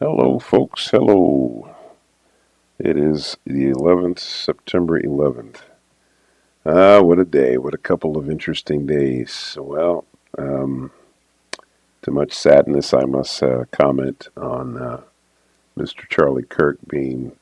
Hello, folks. Hello. It is the 11th, September 11th. What a day. What a couple of interesting days. Well, um, to much sadness, I must comment on Mr. Charlie Kirk being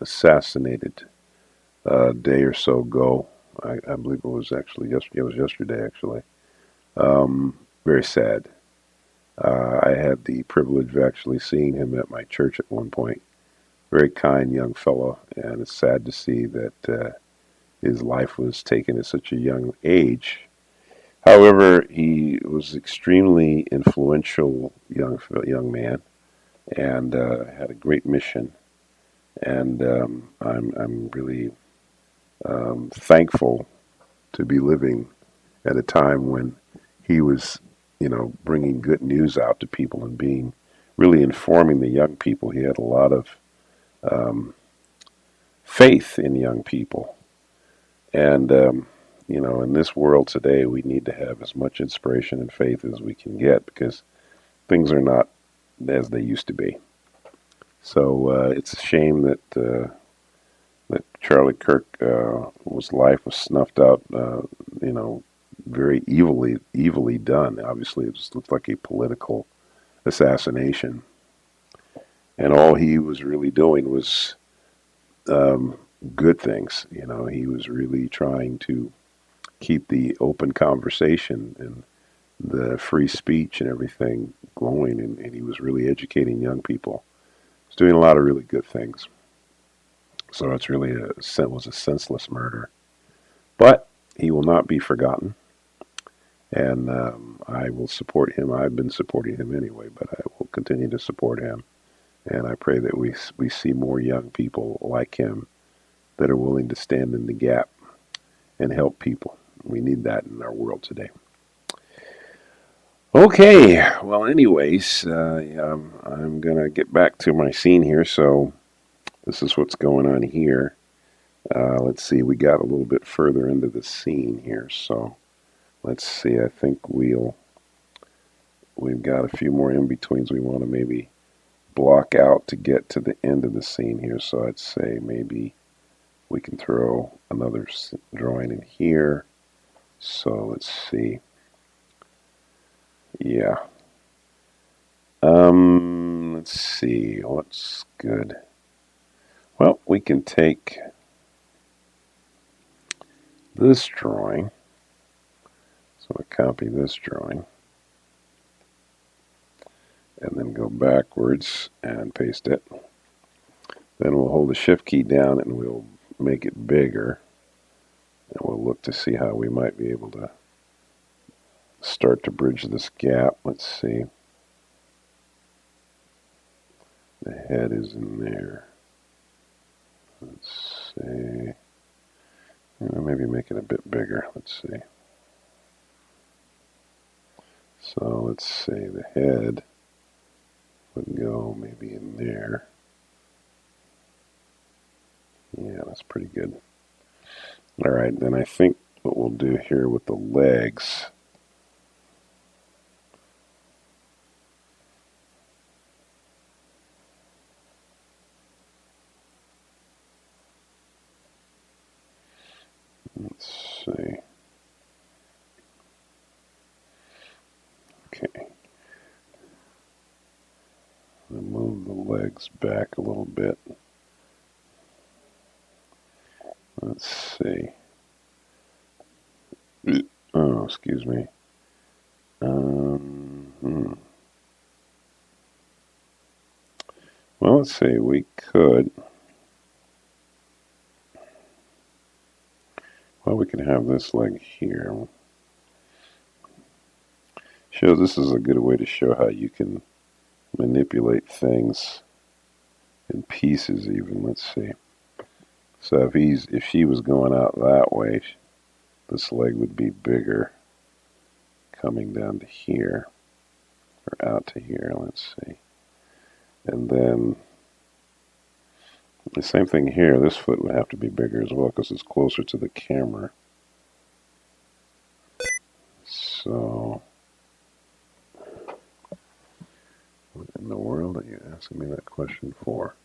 assassinated a day or so ago. I believe it was actually yesterday. It was yesterday, actually. Very sad. I had the privilege of actually seeing him at my church at one point. Very kind young fellow, and it's sad to see that his life was taken at such a young age. However, he was extremely influential young man, and had a great mission. And I'm really thankful to be living at a time when he was, bringing good news out to people and being really informing the young people. He had a lot of um, faith in young people. And, in this world today, we need to have as much inspiration and faith as we can get because things are not as they used to be. So it's a shame that Charlie Kirk was life was snuffed out, you know, very evilly done. Obviously, it just looked like a political assassination, and all he was really doing was um, good things. He was really trying to keep the open conversation and the free speech and everything going, and he was really educating young people. He was doing a lot of really good things. So it's really was a senseless murder, but he will not be forgotten, and I will support him. I've been supporting him anyway, but I will continue to support him, and I pray that we see more young people like him that are willing to stand in the gap and help people. We need that in our world today. Okay, well, anyways, I'm gonna get back to my scene here. So this is what's going on here. Let's see, we got a little bit further into the scene here. So let's see. I think we've got a few more in betweens we want to maybe block out to get to the end of the scene here. So I'd say maybe we can throw another drawing in here. So let's see. Yeah. Let's see. What's good? Well, we can take this drawing. So I copy this drawing and then go backwards and paste it. Then we'll hold the shift key down and we'll make it bigger. And we'll look to see how we might be able to start to bridge this gap. Let's see. The head is in there. Let's see. Maybe make it a bit bigger. Let's see. So let's say the head would go maybe in there. Yeah, that's pretty good. All right, then I think what we'll do here with the legs. Let's see. Okay. I'll move the legs back a little bit. Let's see. Oh, excuse me. Well, let's see. We could. Well, we can have this leg here. Shows this is a good way to show how you can manipulate things in pieces. Even let's see. So if she was going out that way, this leg would be bigger, coming down to here or out to here. Let's see. And then the same thing here. This foot would have to be bigger as well because it's closer to the camera. So in the world are you asking me that question for?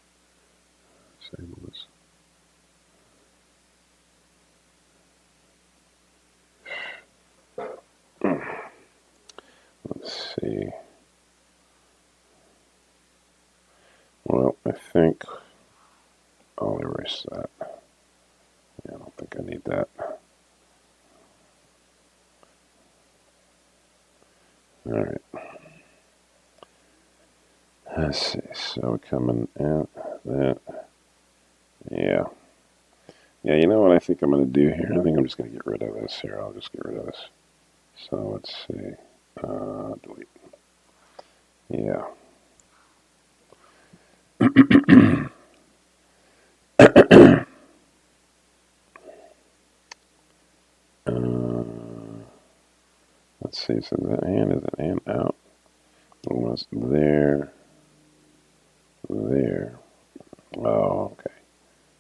Disable this. Let's see. Well, I think I'll erase that. Yeah, I don't think I need that. All right. Let's see. So coming at that. Yeah. Yeah, you know what I think I'm going to do here? I think I'm just going to get rid of this here. I'll just get rid of this. So let's see. Delete. Yeah. Let's see. So that hand is an and out. Almost there. There. Oh, okay.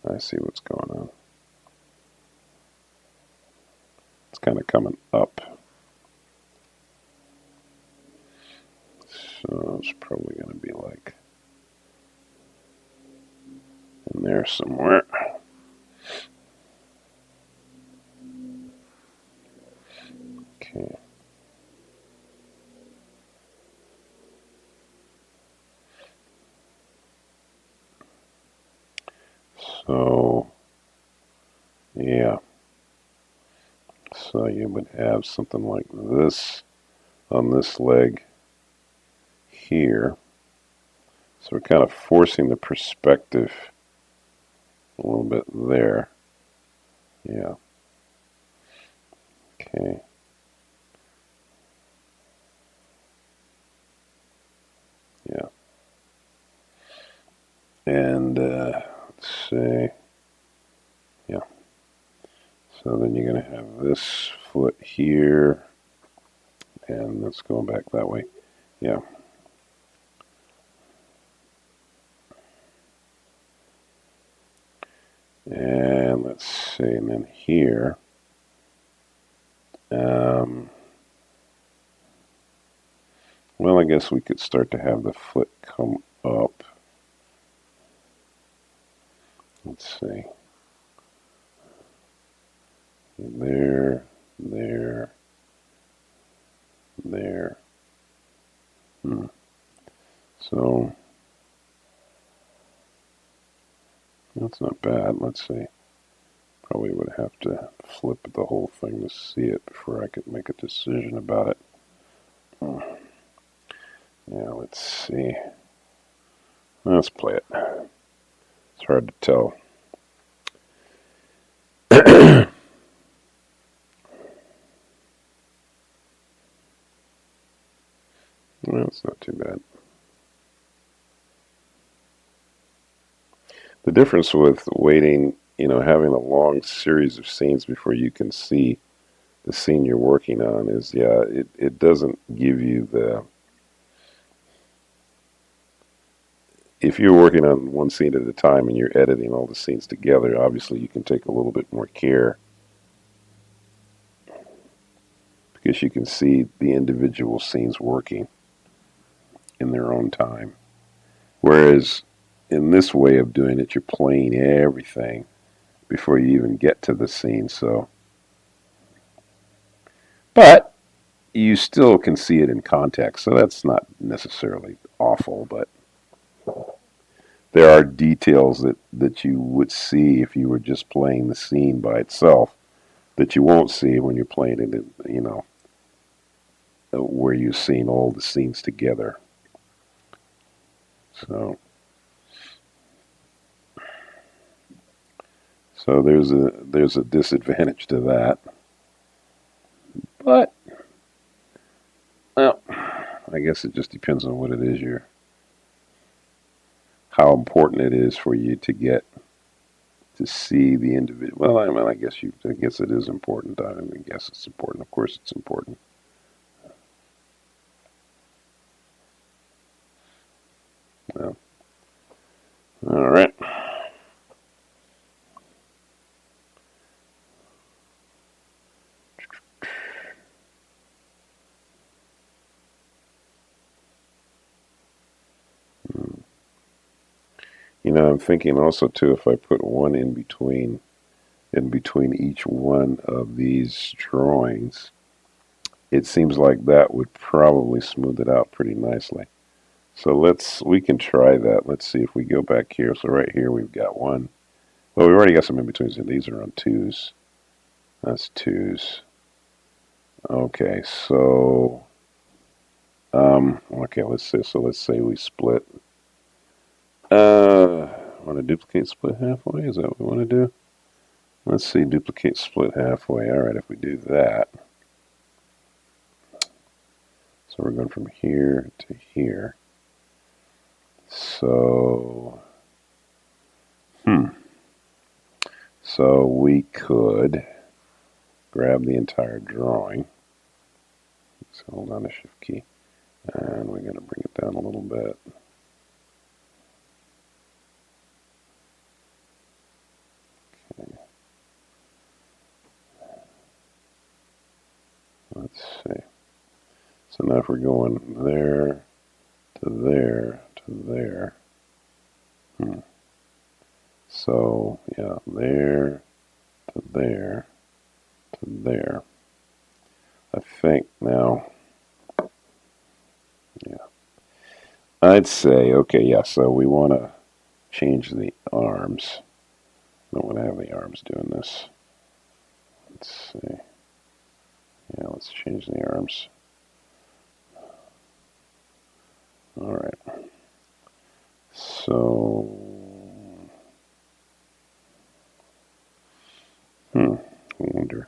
I see what's going on. It's kind of coming up. So it's probably going to be like in there somewhere. Okay. So, yeah. So you would have something like this on this leg here. So we're kind of forcing the perspective a little bit there. Yeah. Okay. Yeah. And let's see. Yeah. So then you're going to have this foot here. And let's go back that way. Yeah. And let's see. And then here. Well, I guess we could start to have the foot come up. Let's see. There, there, there. So that's not bad. Let's see. Probably would have to flip the whole thing to see it before I could make a decision about it. Yeah, let's see. Let's play it. It's hard to tell. Well, it's not too bad. The difference with waiting, having a long series of scenes before you can see the scene you're working on is, yeah, it doesn't give you the... If you're working on one scene at a time and you're editing all the scenes together, obviously you can take a little bit more care because you can see the individual scenes working in their own time. Whereas in this way of doing it, you're playing everything before you even get to the scene. So, but you still can see it in context. So that's not necessarily awful, but there are details that you would see if you were just playing the scene by itself that you won't see when you're playing it in, where you've seen all the scenes together. So, there's a disadvantage to that, but well, I guess it just depends on what it is how important it is for you to get to see the individual. Well, I guess it is important. I guess it's important. Of course, it's important. Well, all right. You know, I'm thinking also too, if I put one in between each one of these drawings, it seems like that would probably smooth it out pretty nicely. So we can try that. Let's see if we go back here. So right here we've got one. Well, we've already got some in-betweens, and these are on twos. That's twos. Okay, so, okay, let's see. So let's say we split. Want to duplicate split halfway? Is that what we want to do? Let's see, duplicate split halfway. All right, if we do that. So we're going from here to here. So, so we could grab the entire drawing. So hold on the shift key. And we're going to bring it down a little bit. Okay. Let's see. So now if we're going there to there to there. So, yeah, there to there to there. I think now, yeah. I'd say, okay, yeah, so we want to change the arms. I don't want to have the arms doing this. Let's see. Yeah, let's change the arms. All right. So, I wonder.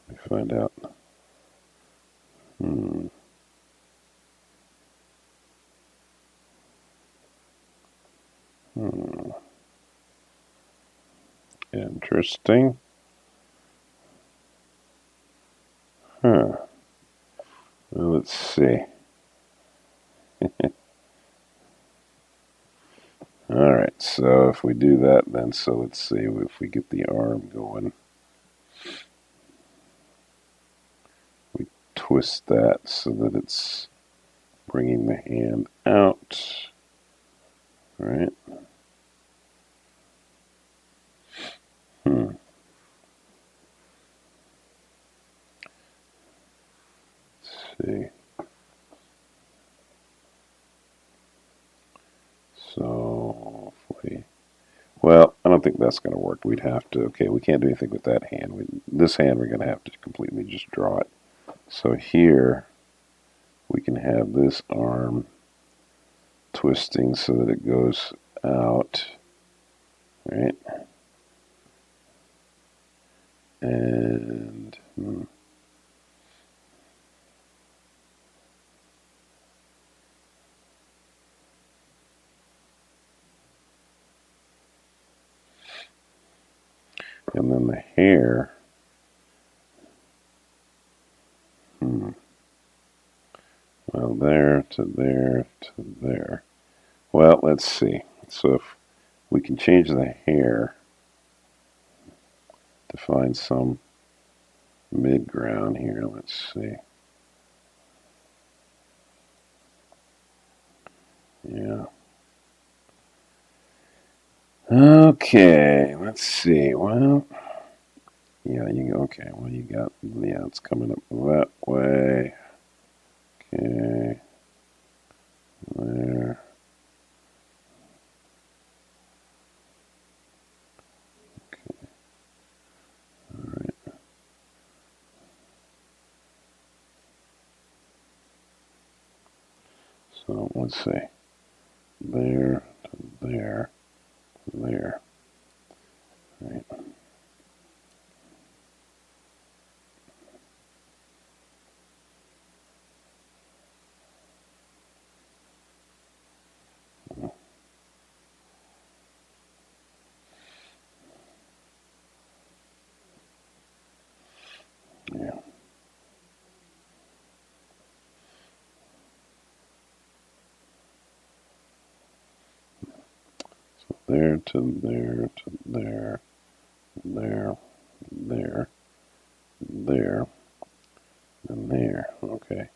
Let me find out. Interesting. Huh. Well, let's see. All right, so if we do that, then so let's see if we get the arm going. We twist that so that it's bringing the hand out. All right. Let's see. So if we, well, I don't think that's going to work. We'd have to, okay, we can't do anything with that hand. This hand, we're going to have to completely just draw it. So here, we can have this arm twisting so that it goes out, right? And and then the hair, well, there to there to there. Well, let's see. So if we can change the hair to find some mid-ground here, let's see. Yeah. Okay, let's see. Well, yeah, you go. Okay, well, you got, yeah, it's coming up that way. Okay, there. Okay, all right. So let's see. There to there to there. Right. Yeah. So there to there to there, there, there, there, and there. Okay.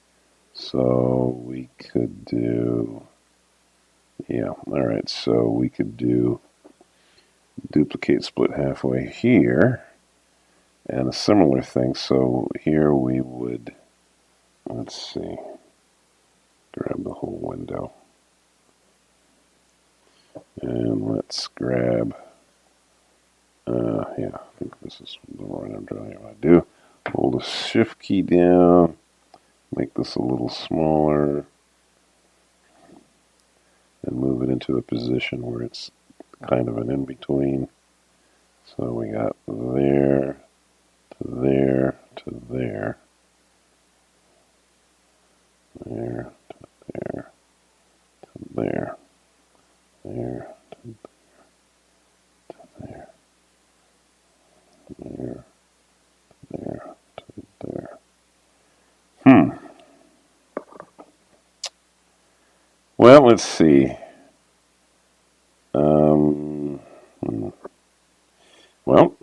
So we could do. Yeah, all right, so we could do duplicate split halfway here, and a similar thing. So here we would, let's see, grab the whole window. And let's grab, yeah, I think this is the right I'm trying to do. Hold the shift key down, make this a little smaller, and move it into a position where it's kind of an in-between. So we got there, to there, to there, there, to there, to there, there, to there, there, there, to there. Well, let's see. Um, well,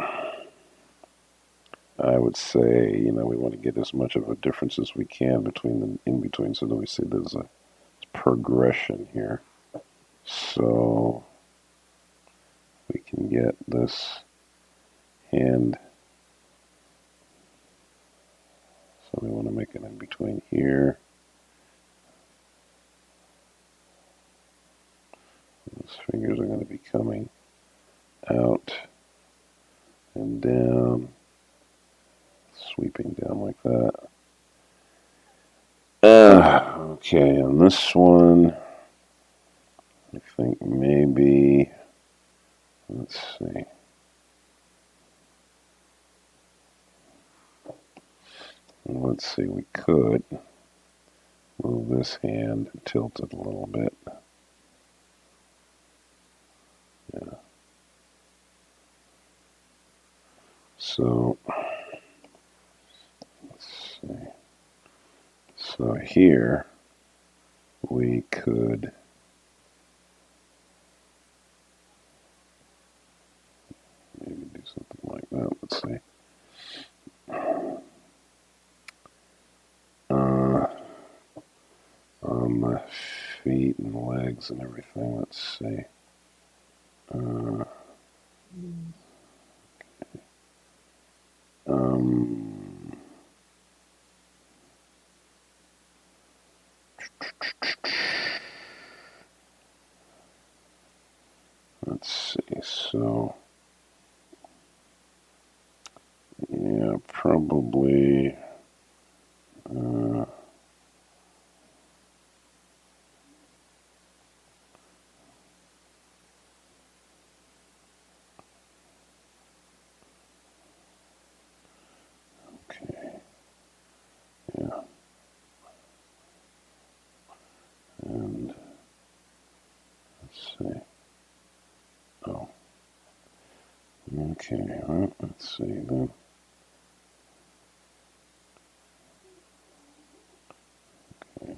I would say, we want to get as much of a difference as we can between the in between. So that we see there's a progression here. So we can get this hand. So we want to make it in between here. Those fingers are going to be coming out and down, sweeping down like that. Okay, on this one, I think maybe, let's see. Let's see, we could move this hand, tilt it a little bit. Yeah. So, let's see. So here, we could maybe do something like that. Let's see. On the feet and legs and everything, let's see. Let's see, so, yeah, probably, okay, yeah, and let's see, oh, okay, well, let's see then. Okay.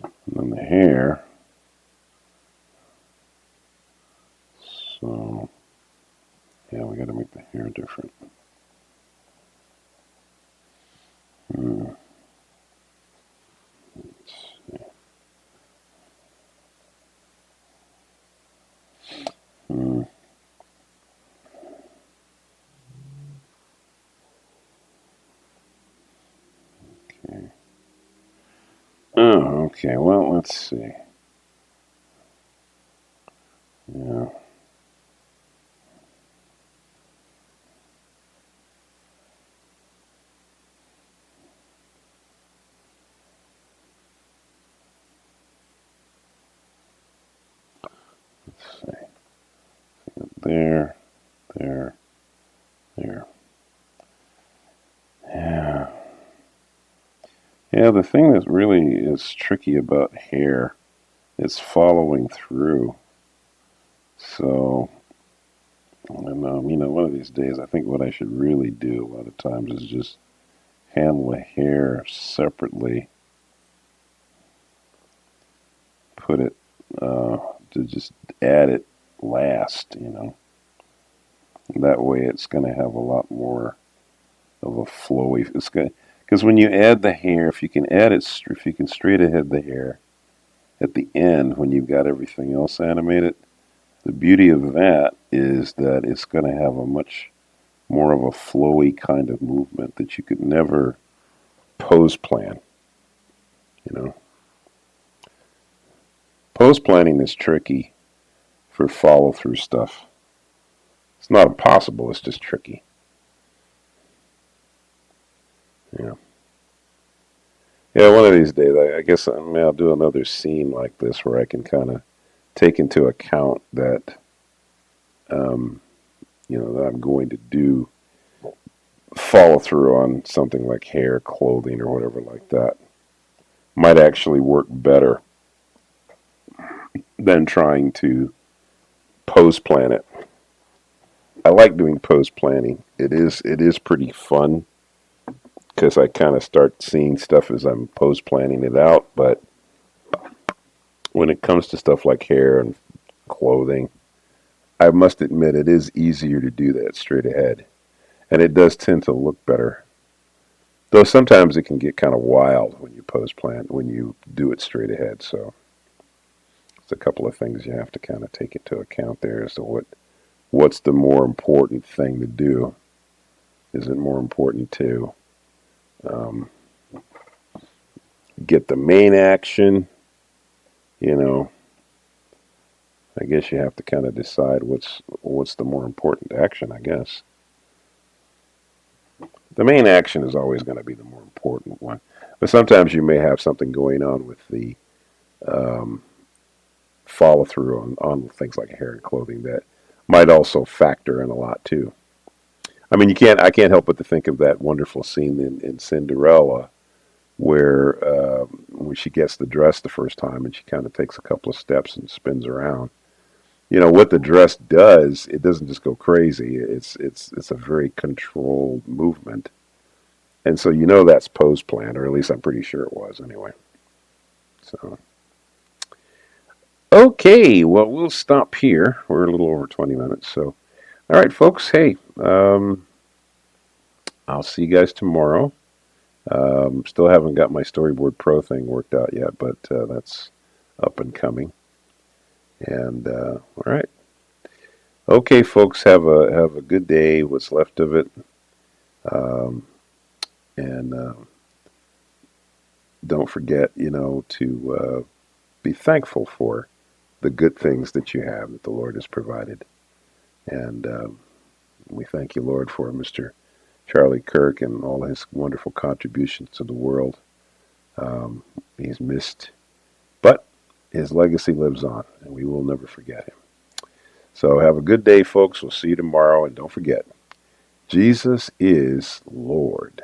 And then the hair, so, yeah, we got to make the hair different. Let's see. Okay. Oh, okay, well, let's see. Yeah. Let's see. There, there, there. Yeah. Yeah, the thing that really is tricky about hair is following through. So, and, one of these days, I think what I should really do a lot of times is just handle the hair separately, put it, to just add it last. That way it's going to have a lot more of a flowy, it's going Because when you add the hair, if you can add it, if you can straight ahead the hair at the end when you've got everything else animated, the beauty of that is that it's going to have a much more of a flowy kind of movement that you could never pose plan. You know, pose planning is tricky for follow through stuff. It's not impossible. It's just tricky. Yeah. Yeah. One of these days, I guess I'll do another scene like this where I can kind of take into account that um, that I'm going to do follow through on something like hair, clothing, or whatever like that. Might actually work better than trying to pose plan it. I like doing pose planning. It is pretty fun because I kind of start seeing stuff as I'm pose planning it out. But when it comes to stuff like hair and clothing, I must admit it is easier to do that straight ahead, and it does tend to look better. Though sometimes it can get kind of wild when you pose plan when you do it straight ahead. So it's a couple of things you have to kind of take into account there as to what's the more important thing to do. Is it more important to um, get the main action? You know, I guess you have to kind of decide what's the more important action. I guess the main action is always going to be the more important one, but sometimes you may have something going on with the um, follow through on things like hair and clothing that might also factor in a lot too. I mean, I can't help but to think of that wonderful scene in Cinderella where when she gets the dress the first time and she kind of takes a couple of steps and spins around. What the dress does, it doesn't just go crazy. It's a very controlled movement, and so that's pose plan, or at least I'm pretty sure it was anyway. So okay, well we'll stop here. We're a little over 20 minutes, so all right, folks. Hey, I'll see you guys tomorrow. Still haven't got my Storyboard Pro thing worked out yet, but that's up and coming. And all right, okay, folks, have a good day. What's left of it, um, and don't forget, to be thankful for the good things that you have that the Lord has provided. And we thank you, Lord, for Mr. Charlie Kirk and all his wonderful contributions to the world. He's missed, but his legacy lives on, and we will never forget him. So have a good day, folks. We'll see you tomorrow, and don't forget, Jesus is Lord.